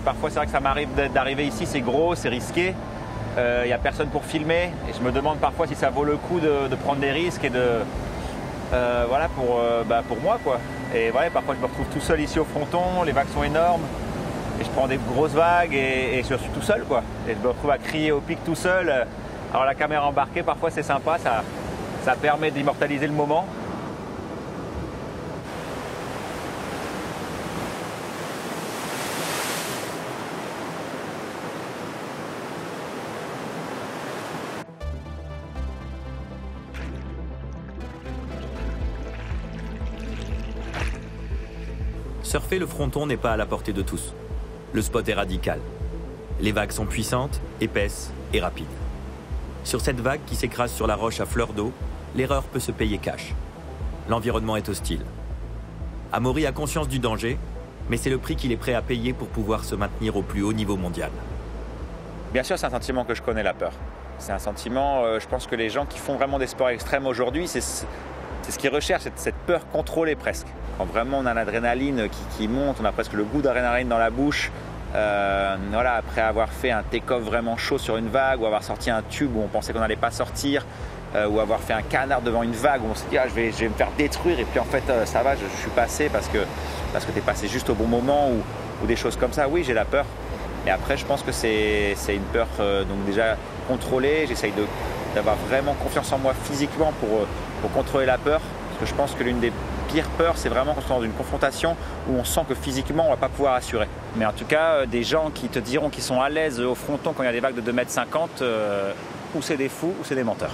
Parfois, c'est vrai que ça m'arrive d'arriver ici, c'est gros, c'est risqué. Il n'y a personne pour filmer. Et je me demande parfois si ça vaut le coup de prendre des risques et voilà, pour moi, quoi. Et voilà, parfois, je me retrouve tout seul ici au fronton, les vagues sont énormes. Et je prends des grosses vagues et je suis tout seul, quoi. Et je me retrouve à crier au pic tout seul. Alors la caméra embarquée, parfois c'est sympa, ça permet d'immortaliser le moment. Surfer le fronton n'est pas à la portée de tous. Le spot est radical. Les vagues sont puissantes, épaisses et rapides. Sur cette vague qui s'écrase sur la roche à fleur d'eau, l'erreur peut se payer cash. L'environnement est hostile. Amaury a conscience du danger, mais c'est le prix qu'il est prêt à payer pour pouvoir se maintenir au plus haut niveau mondial. Bien sûr, c'est un sentiment que je connais, la peur. C'est un sentiment, je pense que les gens qui font vraiment des sports extrêmes aujourd'hui, c'est ce qu'ils recherchent, cette peur contrôlée presque. Quand vraiment on a l'adrénaline qui monte, on a presque le goût d'adrénaline dans la bouche. Voilà, après avoir fait un take-off vraiment chaud sur une vague, ou avoir sorti un tube où on pensait qu'on n'allait pas sortir, ou avoir fait un canard devant une vague où on s'est dit je vais me faire détruire, et puis en fait ça va, je suis passé parce que tu es passé juste au bon moment, ou des choses comme ça. Oui, j'ai la peur, mais après je pense que c'est une peur donc déjà contrôlée. J'essaye d'avoir vraiment confiance en moi physiquement pour contrôler la peur, parce que je pense que l'une des pire peur, c'est vraiment quand on est dans une confrontation où on sent que physiquement, on ne va pas pouvoir assurer. Mais en tout cas, des gens qui te diront qu'ils sont à l'aise au fronton quand il y a des vagues de 2,50 m, ou c'est des fous, ou c'est des menteurs.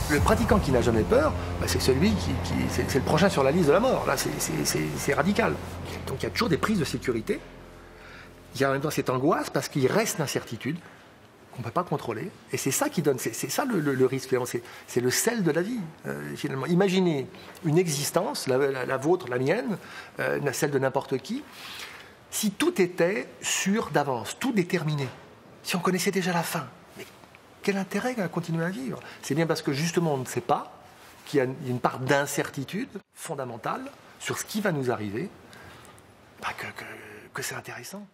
Le pratiquant qui n'a jamais peur, c'est celui c'est le prochain sur la liste de la mort. Là, c'est radical. Donc il y a toujours des prises de sécurité. Il y a en même temps cette angoisse parce qu'il reste l'incertitude qu'on ne peut pas contrôler. Et c'est ça qui donne, c'est ça le risque. C'est le sel de la vie, finalement. Imaginez une existence, la vôtre, la mienne, celle de n'importe qui, si tout était sûr d'avance, tout déterminé, si on connaissait déjà la fin. Quel intérêt à continuer à vivre? C'est bien parce que justement on ne sait pas, qu'il y a une part d'incertitude fondamentale sur ce qui va nous arriver, que c'est intéressant.